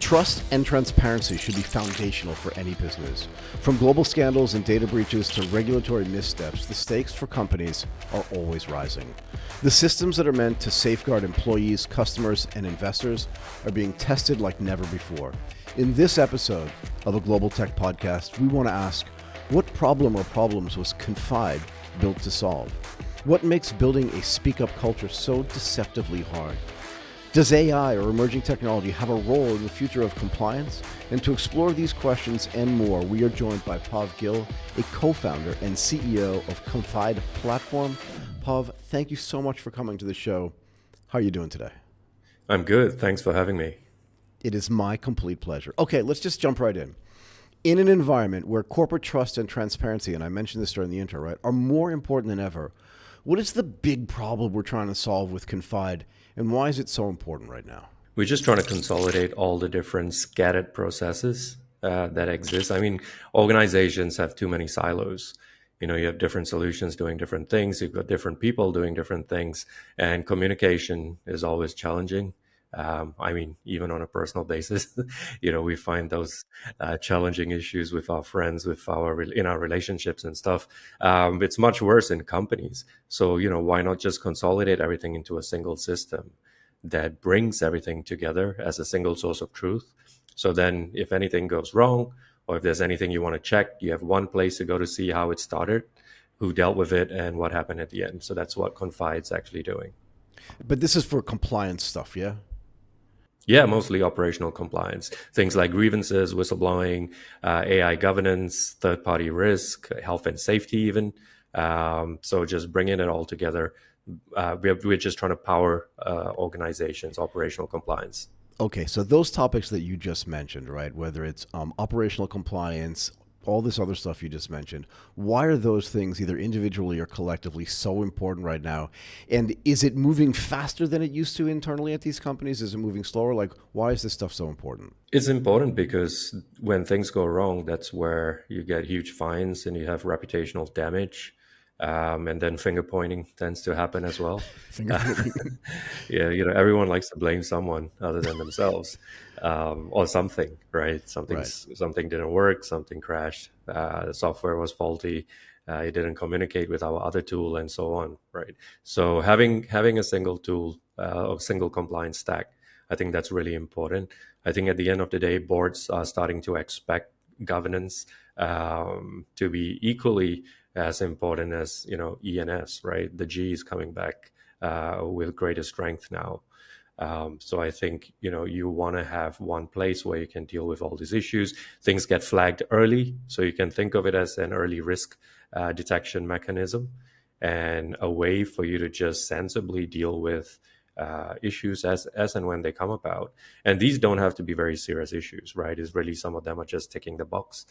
Trust and transparency should be foundational for any business. From global scandals and data breaches to regulatory missteps, the stakes for companies are always rising. The systems that are meant to safeguard employees, customers, and investors are being tested like never before. In this episode of a Global Tech Podcast, we want to ask, what problem or problems was Confide built to solve? What makes building a speak-up culture so deceptively hard? Does AI or emerging technology have a role in the future of compliance? And to explore these questions and more, we are joined by Gill, a co-founder and CEO of Confide Platform. Pav, thank you so much for coming to the show. How are you doing today? I'm good. Thanks for having me. It is my complete pleasure. Okay, let's just jump right in. In an environment where corporate trust and transparency, and I mentioned this during the intro, right, are more important than ever, what is the big problem we're trying to solve with Confide, and why is it so important right now? We're just trying to consolidate all the different scattered processes that exist. I mean, organizations have too many silos. You have different solutions doing different things. You've got different people doing different things, and communication is always challenging. Even on a personal basis, we find those challenging issues with our friends, in our relationships and stuff. It's much worse in companies. So, why not just consolidate everything into a single system that brings everything together as a single source of truth? So then if anything goes wrong, or if there's anything you want to check, you have one place to go to see how it started, who dealt with it, and what happened at the end. So that's what Confide's actually doing. But this is for compliance stuff, yeah? Yeah, mostly operational compliance. Things like grievances, whistleblowing, AI governance, third-party risk, health and safety even. So just bringing it all together. We're just trying to power organizations' operational compliance. Okay, so those topics that you just mentioned, right, whether it's operational compliance, all this other stuff you just mentioned, why are those things either individually or collectively so important right now? And is it moving faster than it used to internally at these companies? Is it moving slower? Like, why is this stuff so important? It's important because when things go wrong, that's where you get huge fines and you have reputational damage. And then finger pointing tends to happen as well. Yeah, everyone likes to blame someone other than themselves, or something, right? Something didn't work, something crashed, the software was faulty, it didn't communicate with our other tool, and so on, right? So having a single tool, or single compliance stack, I think that's really important. I think at the end of the day, boards are starting to expect governance to be equally as important as ENS, right? The G is coming back with greater strength now. So I think you want to have one place where you can deal with all these issues. Things get flagged early, so you can think of it as an early risk detection mechanism and a way for you to just sensibly deal with issues as and when they come about. And these don't have to be very serious issues, right? It's really, some of them are just ticking the box.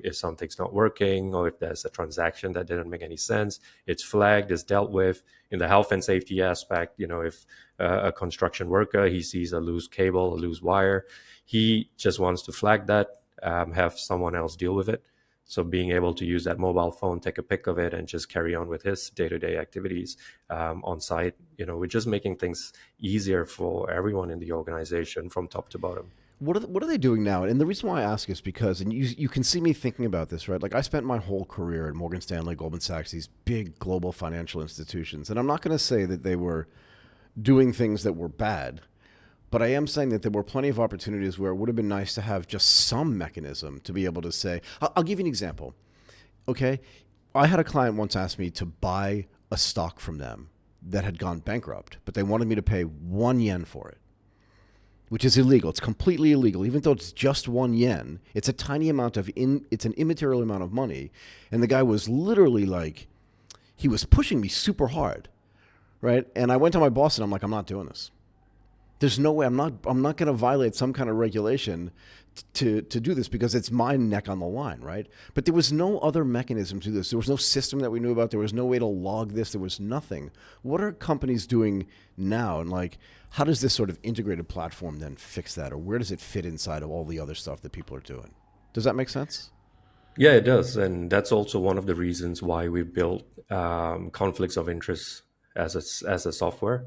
If something's not working, or if there's a transaction that didn't make any sense, it's flagged, it's dealt with. In the health and safety aspect, if a construction worker, he sees a loose cable, a loose wire, he just wants to flag that, have someone else deal with it. So being able to use that mobile phone, take a pic of it, and just carry on with his day-to-day activities on site. We're just making things easier for everyone in the organization from top to bottom. What are they doing now? And the reason why I ask is because, and you can see me thinking about this, right? Like, I spent my whole career at Morgan Stanley, Goldman Sachs, these big global financial institutions. And I'm not going to say that they were doing things that were bad, but I am saying that there were plenty of opportunities where it would have been nice to have just some mechanism to be able to say, I'll give you an example. Okay. I had a client once ask me to buy a stock from them that had gone bankrupt, but they wanted me to pay 1 yen for it, which is illegal. It's completely illegal. Even though it's just 1 yen, it's a tiny amount it's an immaterial amount of money. And the guy was literally like, he was pushing me super hard, right? And I went to my boss and I'm like, I'm not doing this. There's no way. I'm not going to violate some kind of regulation to do this, because it's my neck on the line, right? But there was no other mechanism to this. There was no system that we knew about. There was no way to log this. There was nothing. What are companies doing now? And like, how does this sort of integrated platform then fix that? Or where does it fit inside of all the other stuff that people are doing? Does that make sense? Yeah, it does. And that's also one of the reasons why we built conflicts of interest as a software.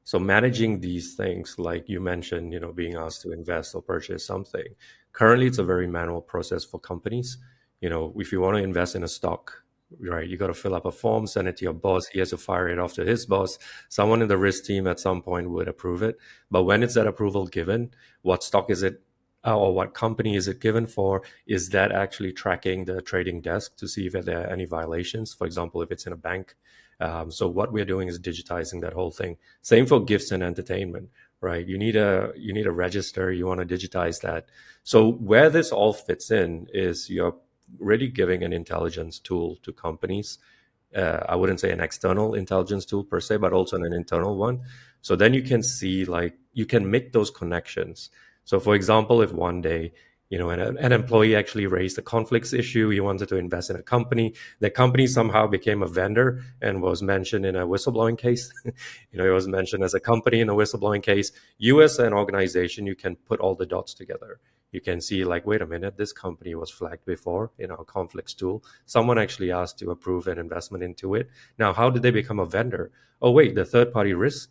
So managing these things, like you mentioned, being asked to invest or purchase something, currently it's a very manual process for companies. If you want to invest in a stock, right, you got to fill up a form, send it to your boss. He has to fire it off to his boss. Someone in the risk team at some point would approve it. But when it's that approval given, what stock is it, or what company is it given for? Is that actually tracking the trading desk to see if there are any violations? For example, if it's in a bank. So what we're doing is digitizing that whole thing. Same for gifts and entertainment, right? You need a register. You want to digitize that. So where this all fits in is you're really giving an intelligence tool to companies. I wouldn't say an external intelligence tool per se, but also an internal one. So then you can see, like, you can make those connections. So for example, if one day, an employee actually raised a conflicts issue, he wanted to invest in a company, the company somehow became a vendor and was mentioned in a whistleblowing case. It was mentioned as a company in a whistleblowing case. You as an organization, you can put all the dots together. You can see, like, wait a minute, this company was flagged before in our conflicts tool. Someone actually asked to approve an investment into it. Now, how did they become a vendor? Oh, wait, the third party risk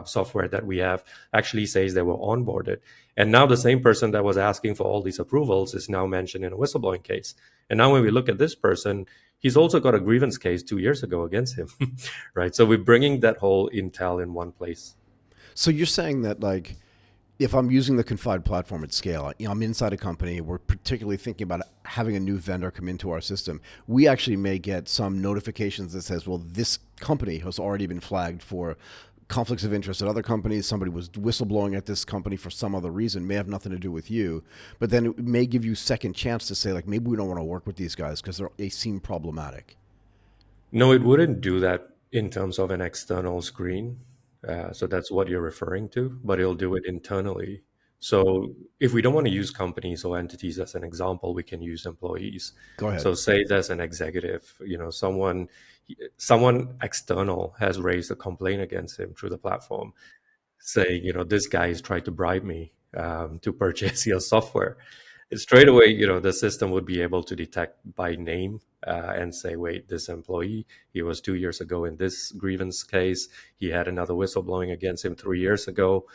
software that we have actually says they were onboarded. And now the same person that was asking for all these approvals is now mentioned in a whistleblowing case. And now when we look at this person, he's also got a grievance case 2 years ago against him, right? So we're bringing that whole intel in one place. So you're saying that, like, if I'm using the Confide platform at scale, I'm inside a company, we're particularly thinking about having a new vendor come into our system, we actually may get some notifications that says, well, this company has already been flagged for conflicts of interest at other companies. Somebody was whistleblowing at this company for some other reason, may have nothing to do with you, but then it may give you second chance to say, like, maybe we don't want to work with these guys because they seem problematic. No, it wouldn't do that in terms of an external screen. So that's what you're referring to, but it'll do it internally. So if we don't want to use companies or entities as an example, we can use employees. Go ahead. So say there's an executive, someone external has raised a complaint against him through the platform, saying, this guy is trying to bribe me to purchase your software. Straight away, the system would be able to detect by name and say, wait, this employee, he was 2 years ago in this grievance case. He had another whistleblowing against him 3 years ago.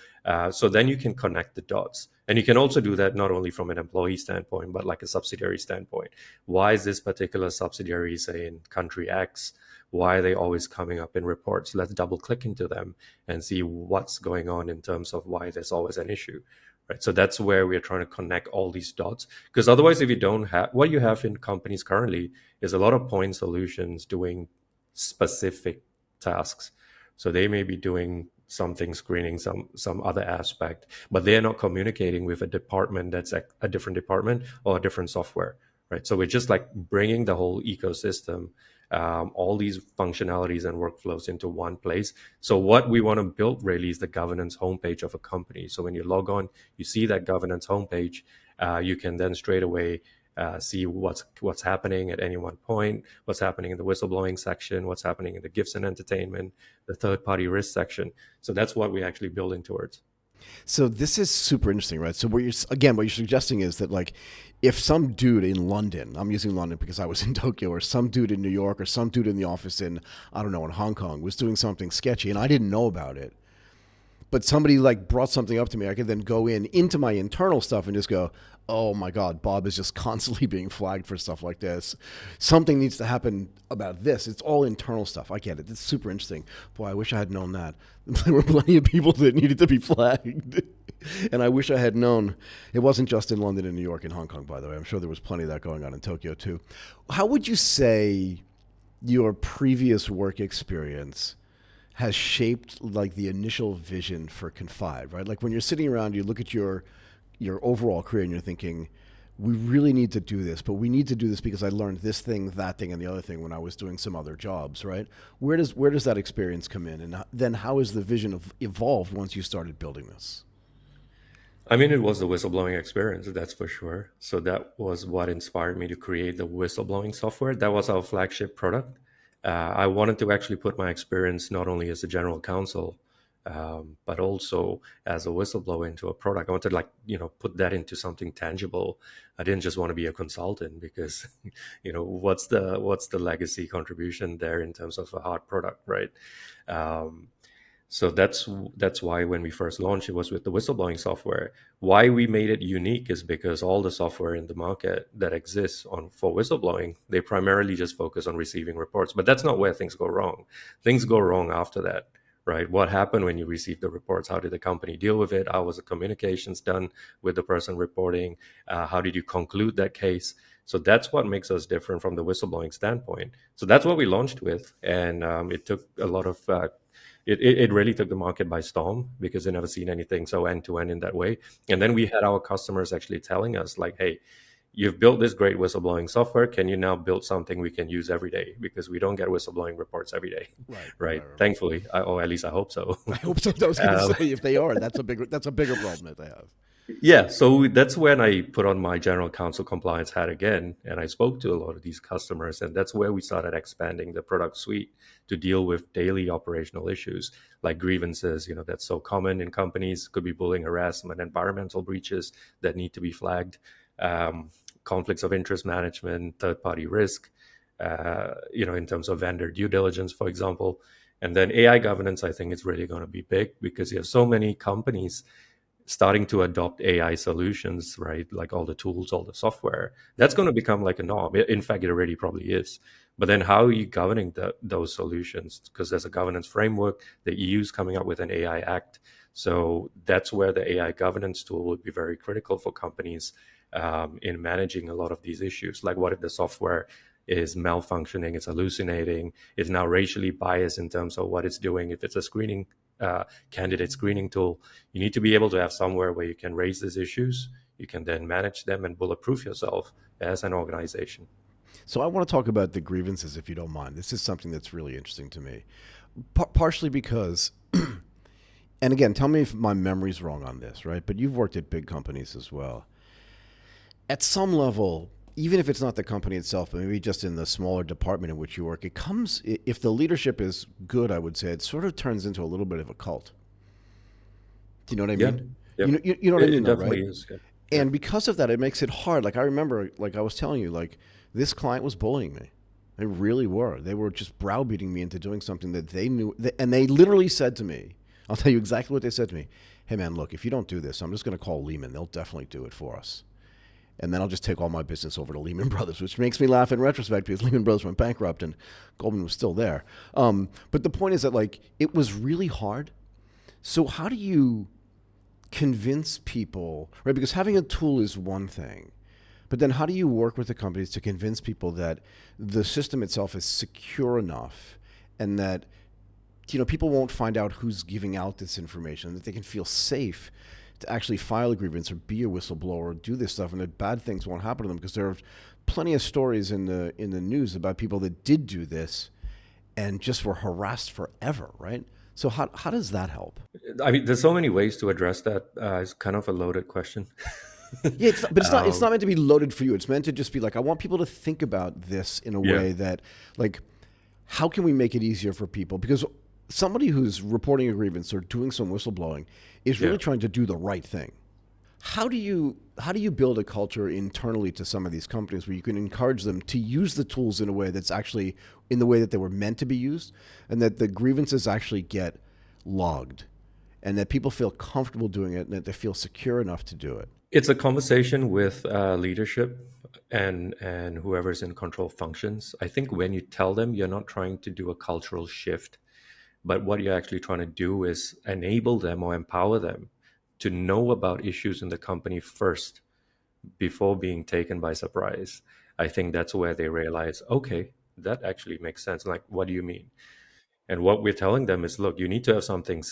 So then you can connect the dots. And you can also do that not only from an employee standpoint, but like a subsidiary standpoint. Why is this particular subsidiary, say, in country X? Why are they always coming up in reports? Let's double click into them and see what's going on in terms of why there's always an issue. Right. So that's where we're trying to connect all these dots. Because otherwise, if you don't have what you have in companies currently is a lot of point solutions doing specific tasks. So they may be doing something, screening some other aspect, but they're not communicating with a department that's a different department or a different software. Right. So we're just like bringing the whole ecosystem, all these functionalities and workflows into one place. So what we want to build really is the governance homepage of a company. So when you log on, you see that governance homepage. You can then straight away see what's happening at any one point, what's happening in the whistleblowing section, what's happening in the gifts and entertainment, the third-party risk section. So that's what we're actually building towards. So this is super interesting, right? So what you're suggesting is that, like, if some dude in London, I'm using London because I was in Tokyo, or some dude in New York, or some dude in the office in, I don't know, in Hong Kong was doing something sketchy and I didn't know about it, but somebody like brought something up to me, I could then go into my internal stuff and just go, oh my God, Bob is just constantly being flagged for stuff like this. Something needs to happen about this. It's all internal stuff. I get it. It's super interesting. Boy, I wish I had known that. There were plenty of people that needed to be flagged. And I wish I had known. It wasn't just in London and New York and Hong Kong, by the way. I'm sure there was plenty of that going on in Tokyo too. How would you say your previous work experience has shaped, like, the initial vision for Confide, right? Like, when you're sitting around, you look at your overall career and you're thinking, we really need to do this, but we need to do this because I learned this thing, that thing, and the other thing when I was doing some other jobs, right? Where does that experience come in, and then how has the vision evolved once you started building this? I mean, it was the whistleblowing experience, that's for sure. So that was what inspired me to create the whistleblowing software. That was our flagship product. I wanted to actually put my experience not only as a general counsel, but also as a whistleblower into a product. I wanted to, like, put that into something tangible. I didn't just want to be a consultant because, what's the legacy contribution there in terms of a hard product, right? Um, So that's why when we first launched, it was with the whistleblowing software. Why we made it unique is because all the software in the market that exists on for whistleblowing, they primarily just focus on receiving reports. But that's not where things go wrong. Things go wrong after that, right? What happened when you received the reports? How did the company deal with it? How was the communications done with the person reporting? How did you conclude that case? So that's what makes us different from the whistleblowing standpoint. So that's what we launched with, and it took a lot of it really took the market by storm because they never seen anything so end to end in that way. And then we had our customers actually telling us like, hey, you've built this great whistleblowing software. Can you now build something we can use every day? Because we don't get whistleblowing reports every day, right? Right. Thankfully, or at least I hope so. I hope so. I was going to Um, say if they are, that's a bigger problem that they have. Yeah, so that's when I put on my general counsel compliance hat again, and I spoke to a lot of these customers, and that's where we started expanding the product suite to deal with daily operational issues like grievances. That's so common in companies. Could be bullying, harassment, environmental breaches that need to be flagged, um, conflicts of interest management, third-party risk. In terms of vendor due diligence, for example, and then AI governance. I think it's really going to be big because you have so many companies starting to adopt AI solutions, right? Like all the tools, all the software, that's going to become like a norm. In fact, it already probably is. But then how are you governing those solutions? Because there's a governance framework, the EU's coming up with an AI Act. So that's where the AI governance tool will be very critical for companies in managing a lot of these issues. Like what if the software is malfunctioning, it's hallucinating, it's now racially biased in terms of what it's doing, if it's a candidate screening tool. You need to be able to have somewhere where you can raise these issues. You can then manage them and bulletproof yourself as an organization. So I want to talk about the grievances, if you don't mind. This is something that's really interesting to me, partially because, and again, tell me if my memory's wrong on this, right? But you've worked at big companies as well. At some level, even if it's not the company itself, but maybe just in the smaller department in which you work, it comes, if the leadership is good, I would say, it sort of turns into a little bit of a cult. Do you know what I Yeah. mean? Yep. You know what I mean, It though, right? definitely is. Yeah. Yeah. And because of that, it makes it hard. Like I remember, like I was telling you, like this client was bullying me. They really were. They were just browbeating me into doing something that they knew. And they literally said to me, I'll tell you exactly what they said to me. Hey, man, look, if you don't do this, I'm just going to call Lehman. They'll definitely do it for us. And then I'll just take all my business over to Lehman Brothers, which makes me laugh in retrospect because Lehman Brothers went bankrupt and Goldman was still there. But the point is that, like, it was really hard. So how do you convince people, right? Because having a tool is one thing, but then how do you work with the companies to convince people that the system itself is secure enough and that people won't find out who's giving out this information, that they can feel safe to actually file a grievance or be a whistleblower or do this stuff, and that bad things won't happen to them? Because there are plenty of stories in the news about people that did do this and just were harassed forever, right? So how does that help? I mean, there's so many ways to address that. It's kind of a loaded question. Yeah, but it's um, not meant to be loaded for you. It's meant to just be like, I want people to think about this in a yeah. way that, like, how can we make it easier for people? Because somebody who's reporting a grievance or doing some whistleblowing is Yeah. really trying to do the right thing. How do you build a culture internally to some of these companies where you can encourage them to use the tools in a way that's actually in the way that they were meant to be used, and that the grievances actually get logged, and that people feel comfortable doing it, and that they feel secure enough to do it? It's a conversation with leadership and whoever's in control functions. I think when you tell them you're not trying to do a cultural shift, but what you're actually trying to do is enable them or empower them to know about issues in the company first before being taken by surprise. I think that's where they realize, okay, that actually makes sense. Like, what do you mean? And what we're telling them is, look, you need to have something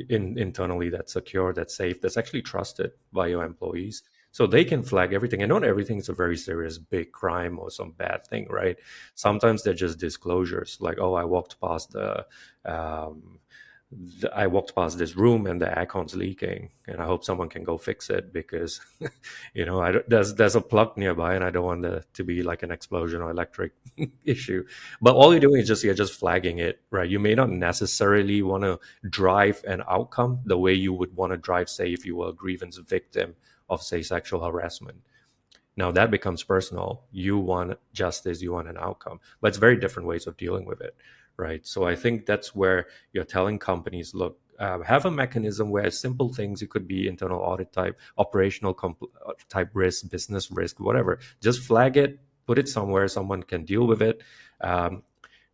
internally that's secure, that's safe, that's actually trusted by your employees. So they can flag everything. And not everything is a very serious big crime or some bad thing, right? Sometimes they're just disclosures like, oh, um, I walked past this room and the aircon's leaking, and I hope someone can go fix it because, there's a plug nearby, and I don't want there to be like an explosion or electric issue. But all you're doing is you're just flagging it, right? You may not necessarily want to drive an outcome the way you would want to drive, say, if you were a grievance victim of, say, sexual harassment. Now that becomes personal. You want justice, you want an outcome, but it's very different ways of dealing with it, right? So I think that's where you're telling companies, look, have a mechanism where simple things, it could be internal audit type, operational type risk, business risk, whatever, just flag it, put it somewhere someone can deal with it.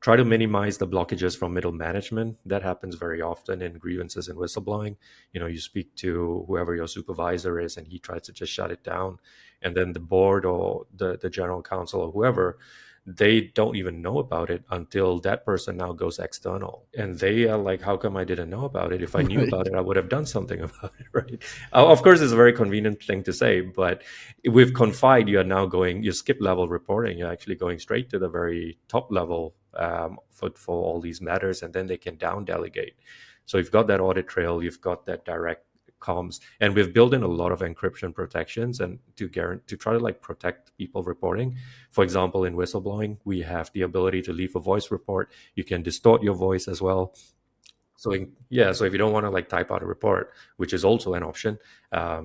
Try to minimize the blockages from middle management. That happens very often in grievances and whistleblowing. You speak to whoever your supervisor is and he tries to just shut it down. And then the board or the general counsel or whoever, they don't even know about it until that person now goes external. And they are like, how come I didn't know about it? If I knew about it, I would have done something about it, right? Of course, it's a very convenient thing to say, but with Confide, you skip level reporting. You're actually going straight to the very top level for all these matters, and then they can down delegate. So you've got that audit trail, you've got that direct comms, and we've built in a lot of encryption protections and to try to protect people reporting. For example, in whistleblowing, we have the ability to leave a voice report. You can distort your voice as well. So if you don't want to type out a report, which is also an option,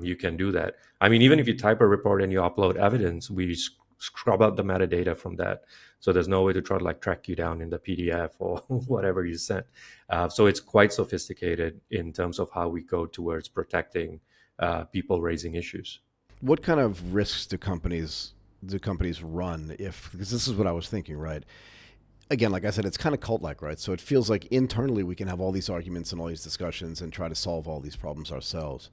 you can do that. I mean, even if you type a report and you upload evidence, we scrub out the metadata from that. So there's no way to try to track you down in the PDF or whatever you sent. So it's quite sophisticated in terms of how we go towards protecting people raising issues. What kind of risks do companies run because this is what I was thinking, right? Again, like I said, it's kind of cult-like, right? So it feels like internally we can have all these arguments and all these discussions and try to solve all these problems ourselves.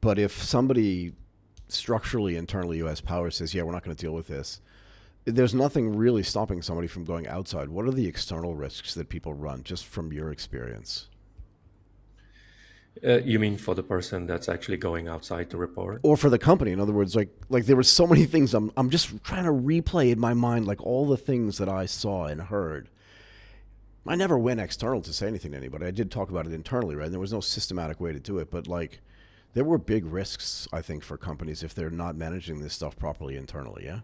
But if somebody structurally, internally, U.S. power says, yeah, we're not going to deal with this, there's nothing really stopping somebody from going outside. What are the external risks that people run, just from your experience? You mean for the person that's actually going outside to report? Or for the company? In other words, like there were so many things. I'm just trying to replay in my mind, all the things that I saw and heard. I never went external to say anything to anybody. I did talk about it internally, right? And there was no systematic way to do it. But there were big risks, I think, for companies if they're not managing this stuff properly internally, yeah?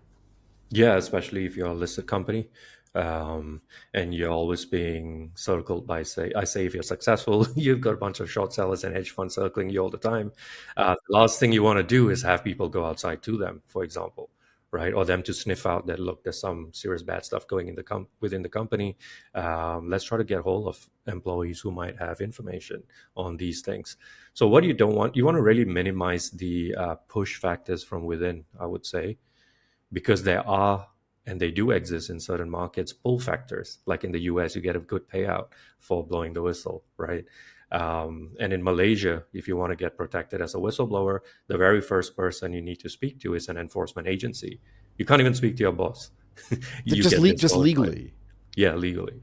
Yeah, especially if you're a listed company, and you're always being circled by, if you're successful, you've got a bunch of short sellers and hedge funds circling you all the time. The last thing you want to do is have people go outside to them, for example, right? Or them to sniff out that, look, there's some serious bad stuff going in within the company. Let's try to get hold of employees who might have information on these things. So what you don't want, you want to really minimize the push factors from within, I would say, because there are, and they do exist in certain markets, pull factors. Like in the US, you get a good payout for blowing the whistle, right? And in Malaysia, if you want to get protected as a whistleblower, the very first person you need to speak to is an enforcement agency. You can't even speak to your boss. Just legally. Yeah, legally.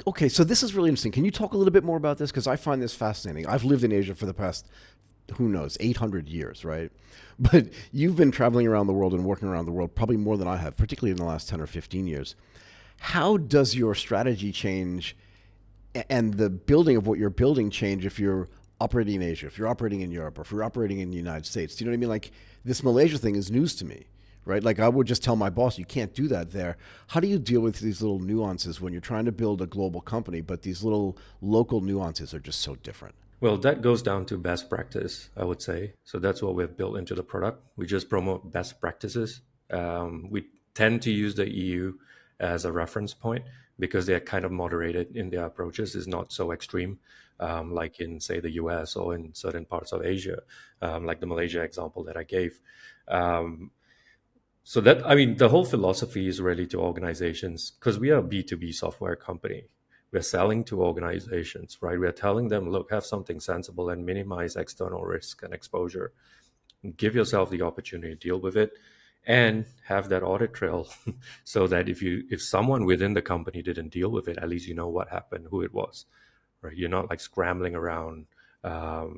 Okay, so this is really interesting. Can you talk a little bit more about this? Because I find this fascinating. I've lived in Asia for the past, 800 years, right? But you've been traveling around the world and working around the world probably more than I have, particularly in the last 10 or 15 years. How does your strategy change and the building of what you're building change if you're operating in Asia, if you're operating in Europe, or if you're operating in the United States? Do you know what I mean? This Malaysia thing is news to me, right? I would just tell my boss, you can't do that there. How do you deal with these little nuances when you're trying to build a global company, but these little local nuances are just so different? Well, that goes down to best practice, I would say. So that's what we've built into the product. We just promote best practices. We tend to use the EU as a reference point because they're kind of moderated in their approaches, is not so extreme, like in, say, the US or in certain parts of Asia, like the Malaysia example that I gave. So the whole philosophy is really to organizations, because we are a B2B software company. We're selling to organizations, right? We're telling them, look, have something sensible and minimize external risk and exposure. Give yourself the opportunity to deal with it and have that audit trail so that if someone within the company didn't deal with it, at least you know what happened, who it was, right? You're not scrambling around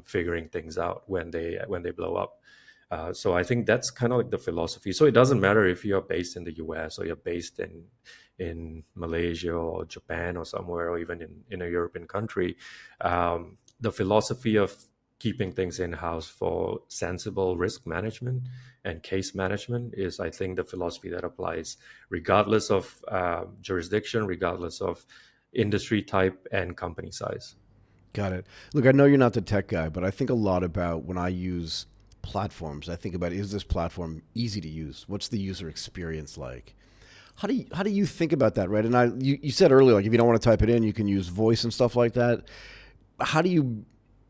figuring things out when they blow up. So I think that's kind of the philosophy. So it doesn't matter if you're based in the US or you're based in Malaysia or Japan or somewhere, or even in a European country. The philosophy of keeping things in-house for sensible risk management and case management is, I think, the philosophy that applies regardless of jurisdiction, regardless of industry type and company size. Got it. Look, I know you're not the tech guy, but I think a lot about when I use platforms. I think about, is this platform easy to use? What's the user experience like? How do you think about that, right? And you said earlier, if you don't want to type it in, you can use voice and stuff like that. How do you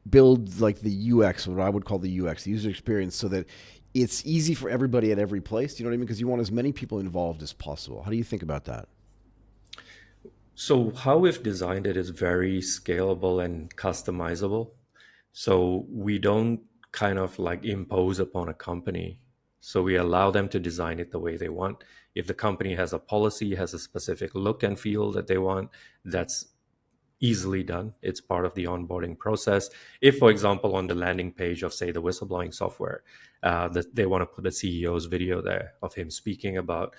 build like the UX, what I would call the UX, the user experience, so that it's easy for everybody at every place. Do you know what I mean? Because you want as many people involved as possible. How do you think about that? So how we've designed it is very scalable and customizable. So we don't kind of like impose upon a company. So we allow them to design it the way they want. If the company has a policy, has a specific look and feel that they want, that's easily done. It's part of the onboarding process. If, for example, on the landing page of, say, the whistleblowing software, that they want to put a CEO's video there of him speaking about,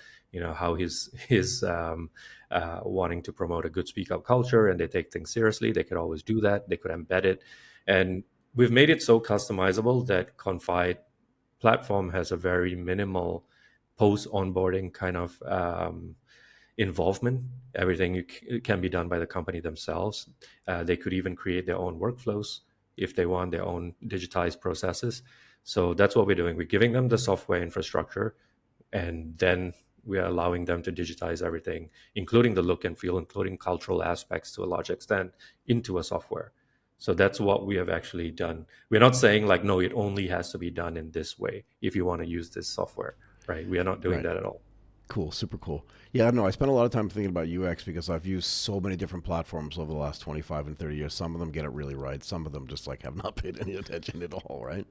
how he's wanting to promote a good speak up culture, and they take things seriously, they could always do that. They could embed it, and we've made it so customizable that Confide platform has a very minimal post onboarding kind of involvement. Everything can be done by the company themselves. They could even create their own workflows if they want, their own digitized processes. So that's what we're doing. We're giving them the software infrastructure, and then we are allowing them to digitize everything, including the look and feel, including cultural aspects to a large extent, into a software. So that's what we have actually done. We're not saying like, no, it only has to be done in this way if you want to use this software, right? We are not doing Right. that at all. Cool. Super cool. Yeah, no, I spent a lot of time thinking about UX because I've used so many different platforms over the last 25 and 30 years. Some of them get it really right. Some of them just like have not paid any attention at all, right?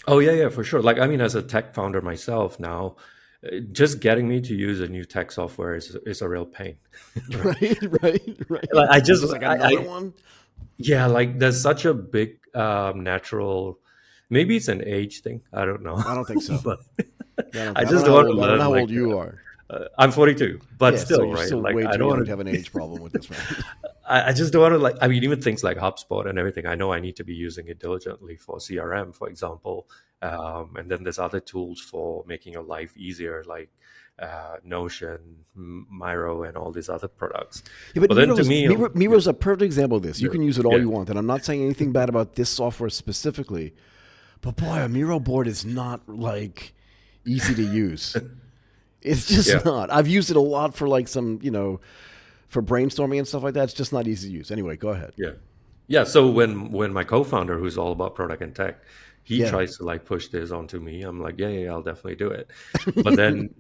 Oh yeah, yeah, for sure. Like, I mean, as a tech founder myself now, just getting me to use a new tech software is a real pain. Right? Right, right. Like, I It's just, just like another one. yeah, like there's such a big natural, maybe it's an age thing. I don't know, I don't think so. but Yeah, I don't I think. I don't just know don't how want to old. I don't know learn how like. old you are. I'm 42, but Yeah, so still, you're right? still Like, way I too don't young want to have to. an age problem with this, man. I just don't want to like. I mean, even things like HubSpot and everything. I know I need to be using it diligently for CRM, for example, and then there's other tools for making your life easier, like Notion, Miro, and all these other products. Yeah, but But then to me, Miro's a perfect example of this. You yeah, can use it all yeah, you want, and I'm not saying anything bad about this software specifically. But boy, a Miro board is not like easy to use. It's yeah. just not. I've used it a lot for like some, for brainstorming and stuff like that. It's just not easy to use. Anyway, go ahead. Yeah. Yeah. So when my co-founder, who's all about product and tech, he Yeah. tries to like push this onto me, I'm like, yeah, yeah, I'll definitely do it. But then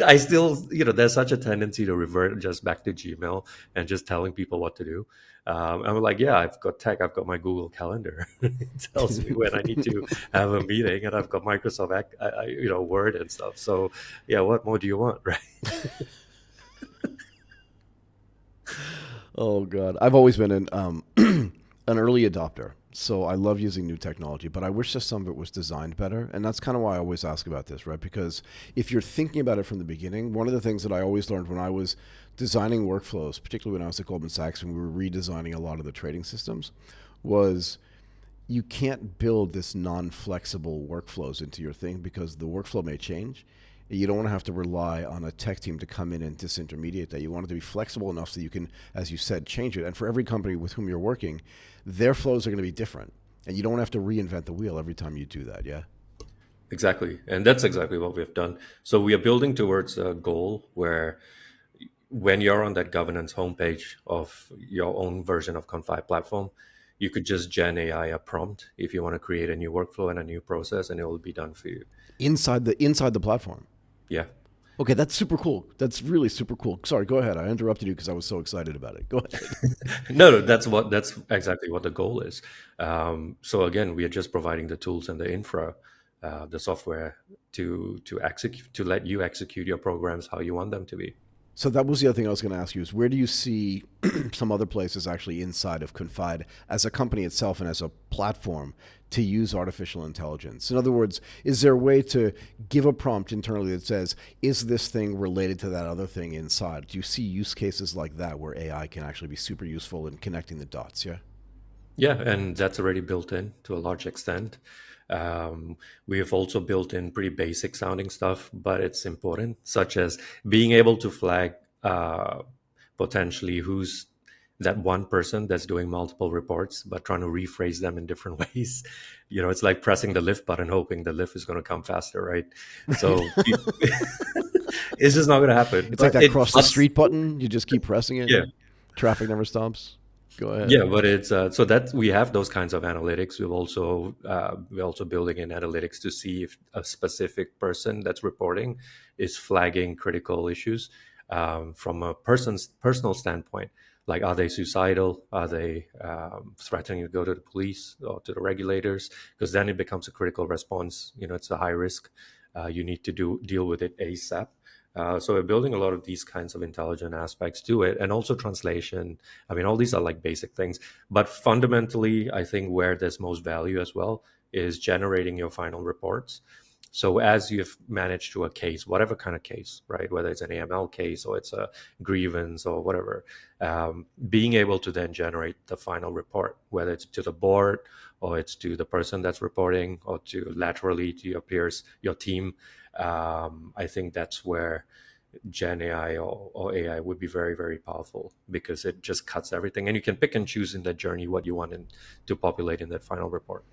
I still, there's such a tendency to revert just back to Gmail and just telling people what to do. I'm like, yeah, I've got tech, I've got my Google Calendar. It tells me when I need to have a meeting, and I've got Microsoft, Word and stuff. So yeah, what more do you want, right? Oh God, I've always been an early adopter, so I love using new technology. But I wish that some of it was designed better, and that's kind of why I always ask about this, right? Because if you're thinking about it from the beginning, one of the things that I always learned when I was designing workflows, particularly when I was at Goldman Sachs and we were redesigning a lot of the trading systems, was you can't build this non-flexible workflows into your thing because the workflow may change. You don't want to have to rely on a tech team to come in and disintermediate that. You want it to be flexible enough so you can, as you said, change it. And for every company with whom you're working, their flows are going to be different. And you don't have to reinvent the wheel every time you do that, yeah? Exactly. And that's exactly what we've done. So we are building towards a goal where when you're on that governance homepage of your own version of Confide platform, you could just gen AI a prompt if you want to create a new workflow and a new process, and it will be done for you. Inside the platform. Yeah. Okay, that's super cool. That's really super cool. Sorry, go ahead. I interrupted you because I was so excited about it. Go ahead. No, that's exactly what the goal is. So again, we are just providing the tools and the infra, the software to execute, to let you execute your programs how you want them to be. So that was the other thing I was going to ask you is where do you see some other places actually inside of Confide as a company itself and as a platform to use artificial intelligence? In other words, is there a way to give a prompt internally that says, is this thing related to that other thing inside? Do you see use cases like that where AI can actually be super useful in connecting the dots? Yeah. Yeah, and that's already built in to a large extent. We have also built in pretty basic sounding stuff, but it's important, such as being able to flag potentially who's that one person that's doing multiple reports, but trying to rephrase them in different ways. It's like pressing the lift button, hoping the lift is going to come faster, right? So it's just not going to happen. It's like But that cross the street button. You just keep pressing it. yeah. Traffic never stops. Go ahead. Yeah, but it's so that we have those kinds of analytics. We're also building in analytics to see if a specific person that's reporting is flagging critical issues from a person's personal standpoint. Like, are they suicidal? Are they threatening to go to the police or to the regulators? Because then it becomes a critical response. It's a high risk. You need to deal with it ASAP. So we're building a lot of these kinds of intelligent aspects to it, and also translation. I mean, all these are like basic things, but fundamentally, I think where there's most value as well is generating your final reports. So as you've managed to a case, whatever kind of case, right, whether it's an AML case or it's a grievance or whatever, being able to then generate the final report, whether it's to the board or it's to the person that's reporting or to laterally to your peers, your team. I think that's where Gen AI or AI would be very, very powerful, because it just cuts everything, and you can pick and choose in that journey what you want to populate in that final report.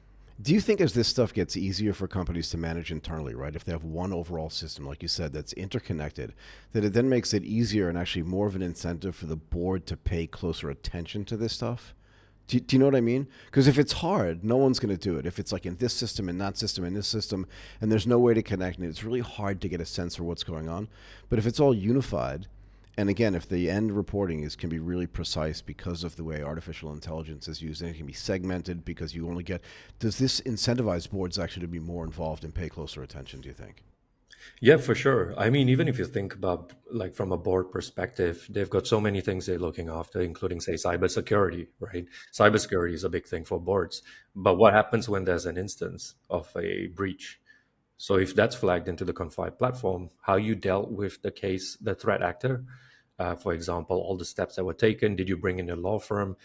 Do you think as this stuff gets easier for companies to manage internally, right? If they have one overall system, like you said, that's interconnected, that it then makes it easier and actually more of an incentive for the board to pay closer attention to this stuff? Do you know what I mean? Because if it's hard, no one's going to do it. If it's like in this system, in that system, in this system, and there's no way to connect, and it's really hard to get a sense for what's going on. But if it's all unified, and again, if the end reporting can be really precise because of the way artificial intelligence is used, and it can be segmented because you only get, does this incentivize boards actually to be more involved and pay closer attention, do you think? Yeah, for sure. I mean, even if you think about, like, from a board perspective, they've got so many things they're looking after, including, say, cybersecurity, right? Cybersecurity is a big thing for boards. But what happens when there's an instance of a breach? So if that's flagged into the Confide platform, how you dealt with the case, the threat actor, for example, all the steps that were taken, did you bring in a law firm?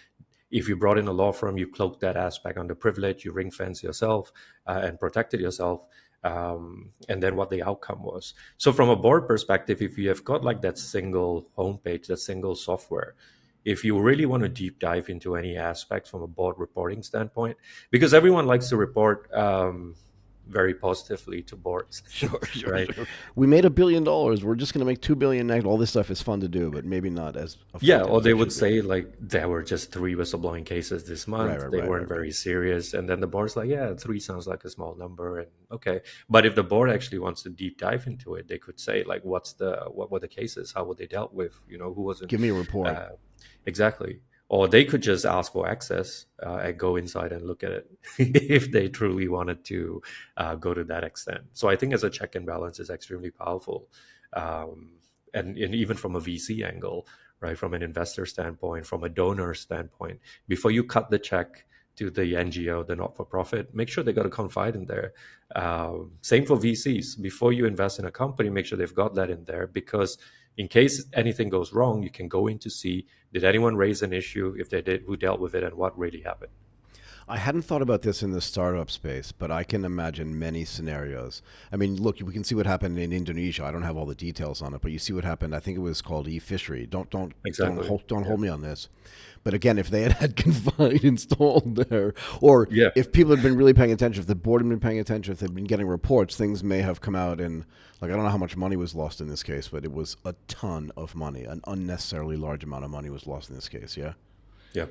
If you brought in a law firm, you cloaked that aspect under privilege, you ring fence yourself and protected yourself. And then what the outcome was. So from a board perspective, if you have got like that single homepage, that single software, if you really want to deep dive into any aspect from a board reporting standpoint, because everyone likes to report very positively to boards, Sure, right? sure. We made $1 billion. We're just going to make $2 billion next. All this stuff is fun to do, but maybe not as Yeah, effective or as they it would should be. say like there were just 3 whistleblowing cases this month. Right, They right, weren't right, very serious, and then the board's like, yeah, 3 sounds like a small number, and okay. But if the board actually wants to deep dive into it, they could say like, what were the cases? How were they dealt with? Who wasn't Give me a report. uh, exactly? Or they could just ask for access and go inside and look at it if they truly wanted to go to that extent. So I think as a check and balance is extremely powerful, and even from a VC angle, right? From an investor standpoint, from a donor standpoint, before you cut the check to the NGO, the not-for-profit, make sure they got a confide in there. Same for VCs. Before you invest in a company, make sure they've got that in there, because in case anything goes wrong, you can go in to see, did anyone raise an issue? If they did, who dealt with it, and what really happened? I hadn't thought about this in the startup space, but I can imagine many scenarios. I mean, look, we can see what happened in Indonesia. I don't have all the details on it, but you see what happened. I think it was called e-fishery. Exactly. Don't Yeah. hold me on this. But again, if they had had Confide installed there, or Yeah. if people had been really paying attention, if the board had been paying attention, if they'd been getting reports, things may have come out in, like, I don't know how much money was lost in this case, but it was a ton of money. An unnecessarily large amount of money was lost in this case, yeah? Yeah.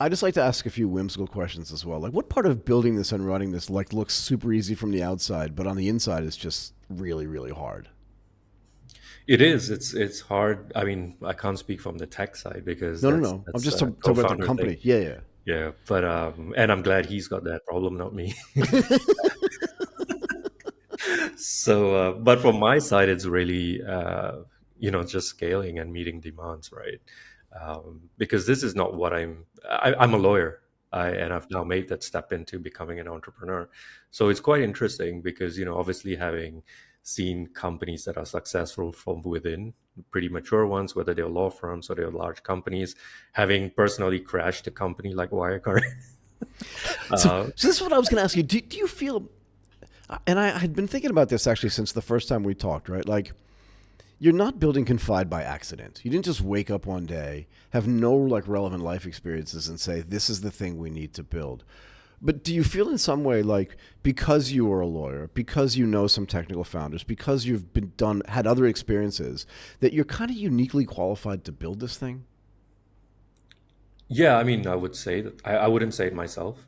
I just like to ask a few whimsical questions as well. Like, what part of building this and running this like looks super easy from the outside, but on the inside is just really, really hard? It is. It's hard. I mean, I can't speak from the tech side because No, no, that's no. I'm that's just a talking about the co-founder thing. company. Yeah, yeah. Yeah, but and I'm glad he's got that problem, not me. So, but from my side, it's really just scaling and meeting demands, right? Because this is not what I'm a lawyer, and I've now made that step into becoming an entrepreneur. So it's quite interesting because obviously having seen companies that are successful from within, pretty mature ones, whether they're law firms or they're large companies, having personally crashed a company like Wirecard. So, uh, so this is what I was going to ask you. Do you feel, and I had been thinking about this actually since the first time we talked, right? Like, you're not building Confide by accident. You didn't just wake up one day, have no like relevant life experiences, and say, this is the thing we need to build. But do you feel in some way like, because you are a lawyer, because you know some technical founders, because you've had other experiences, that you're kind of uniquely qualified to build this thing? Yeah, I mean, I would say that I wouldn't say it myself.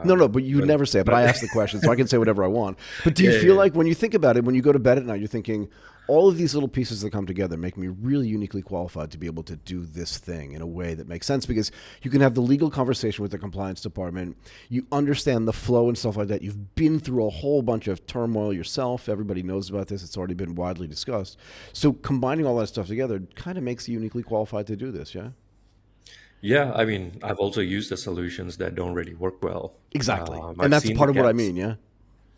No, but you never say it. But I ask the question, so I can say whatever I want. But do you Yeah, feel yeah, like when you think about it, when you go to bed at night, you're thinking all of these little pieces that come together make me really uniquely qualified to be able to do this thing in a way that makes sense? Because you can have the legal conversation with the compliance department. You understand the flow and stuff like that. You've been through a whole bunch of turmoil yourself. Everybody knows about this. It's already been widely discussed. So combining all that stuff together kind of makes you uniquely qualified to do this. Yeah. yeah. I mean, I've also used the solutions that don't really work well. Exactly. And I've that's seen the part of what I gaps. mean. Yeah.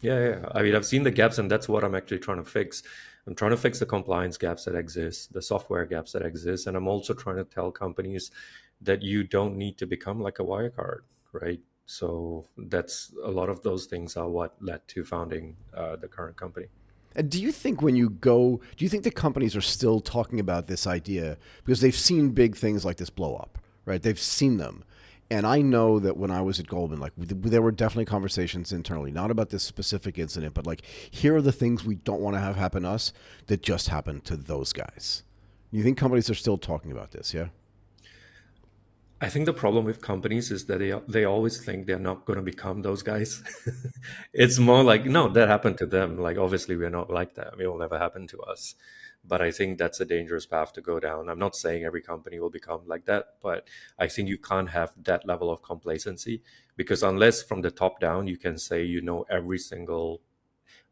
Yeah, yeah. I mean, I've seen the gaps, and that's what I'm actually trying to fix. I'm trying to fix the compliance gaps that exist, the software gaps that exist, and I'm also trying to tell companies that you don't need to become like a Wirecard, right? So that's a lot of those things are what led to founding the current company. And do you think when you go, do you think the companies are still talking about this idea because they've seen big things like this blow up, right? They've seen them. And I know that when I was at Goldman, like there were definitely conversations internally, not about this specific incident, but like, here are the things we don't want to have happen to us that just happened to those guys. You think companies are still talking about this? Yeah. I think the problem with companies is that they always think they're not going to become those guys. It's more like, no, that happened to them. Like, obviously, we're not like that. It will never happen to us. But I think that's a dangerous path to go down. I'm not saying every company will become like that, but I think you can't have that level of complacency, because unless from the top down you can say you know every single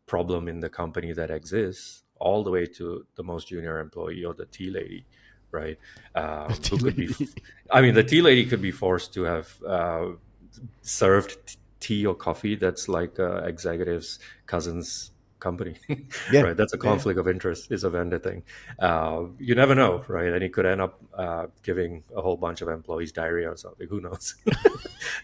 problem in the company that exists, all the way to the most junior employee or the tea lady, right? Who could be, I mean, the tea lady could be forced to have served tea or coffee that's like executive's cousin's company. Yeah. Right? That's a Yeah. conflict of interest, is a vendor thing. You never know, right? And he could end up giving a whole bunch of employees diarrhea or something. Who knows?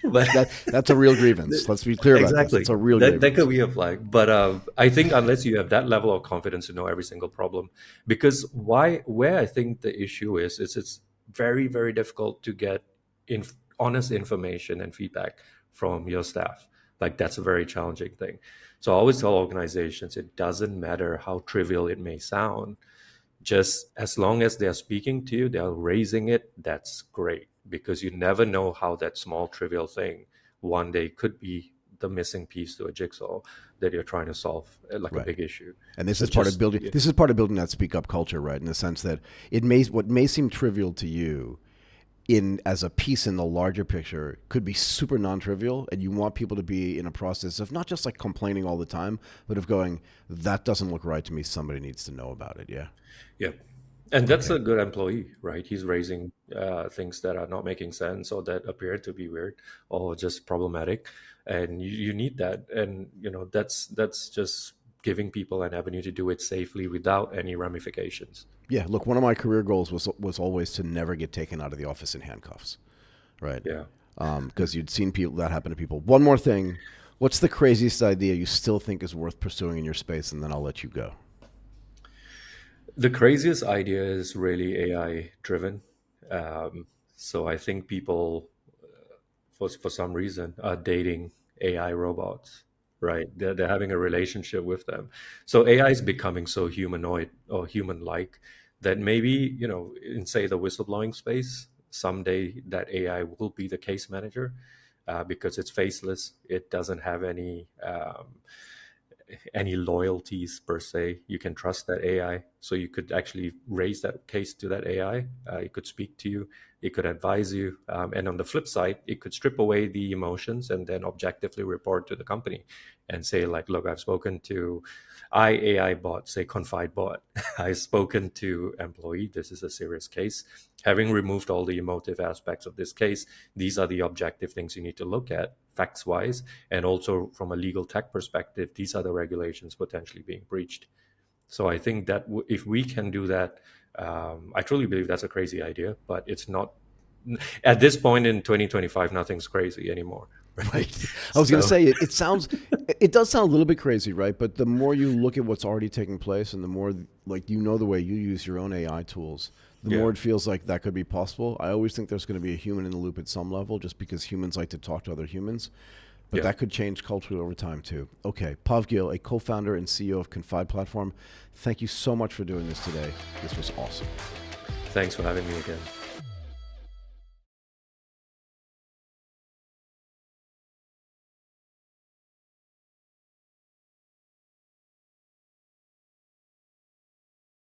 But That's a real grievance. Let's be clear about this. exactly, It's a real that grievance. could be applied. But I think unless you have that level of confidence to know every single problem, because where I think the issue is it's very, very difficult to get honest information and feedback from your staff. Like, that's a very challenging thing. So I always tell organizations, it doesn't matter how trivial it may sound, just as long as they're speaking to you, they're raising it, that's great, because you never know how that small trivial thing one day could be the missing piece to a jigsaw that you're trying to solve, like a Right. big issue. And this So is part of just, building. yeah, This is part of building that speak up culture, right? In the sense that what may seem trivial to you, in as a piece in the larger picture, could be super non-trivial, and you want people to be in a process of not just like complaining all the time, but of going, that doesn't look right to me. Somebody needs to know about it. Yeah. yeah. And that's Okay. a good employee, right? He's raising things that are not making sense or that appear to be weird or just problematic, and you need that. And that's just giving people an avenue to do it safely without any ramifications. Yeah. Look, one of my career goals was always to never get taken out of the office in handcuffs, right? Yeah. Because you'd seen people that happen to people. One more thing. What's the craziest idea you still think is worth pursuing in your space? And then I'll let you go. The craziest idea is really AI driven. So I think people, for some reason, are dating AI robots, right? They're having a relationship with them. So AI is becoming so humanoid or human like that maybe, in, say, the whistleblowing space, someday that AI will be the case manager, because it's faceless. It doesn't have any loyalties per se. You can trust that AI. So you could actually raise that case to that AI. It could speak to you. It could advise you. And on the flip side, it could strip away the emotions and then objectively report to the company and say, like, look, I've spoken to AI bot, say Confide bot. I've spoken to employee. This is a serious case. Having removed all the emotive aspects of this case, these are the objective things you need to look at facts wise, and also from a legal tech perspective, these are the regulations potentially being breached. So I think that if we can do that, I truly believe that's a crazy idea, but it's not at this point in 2025. Nothing's crazy anymore, right? Right. I was going to So say it does sound a little bit crazy, right? But the more you look at what's already taking place and the more like, the way you use your own AI tools, the yeah, more it feels like that could be possible. I always think there's going to be a human in the loop at some level just because humans like to talk to other humans. But yeah. that could change culturally over time too. Okay. Pav Gill, a co-founder and CEO of Confide Platform. Thank you so much for doing this today. This was awesome. Thanks for having me again.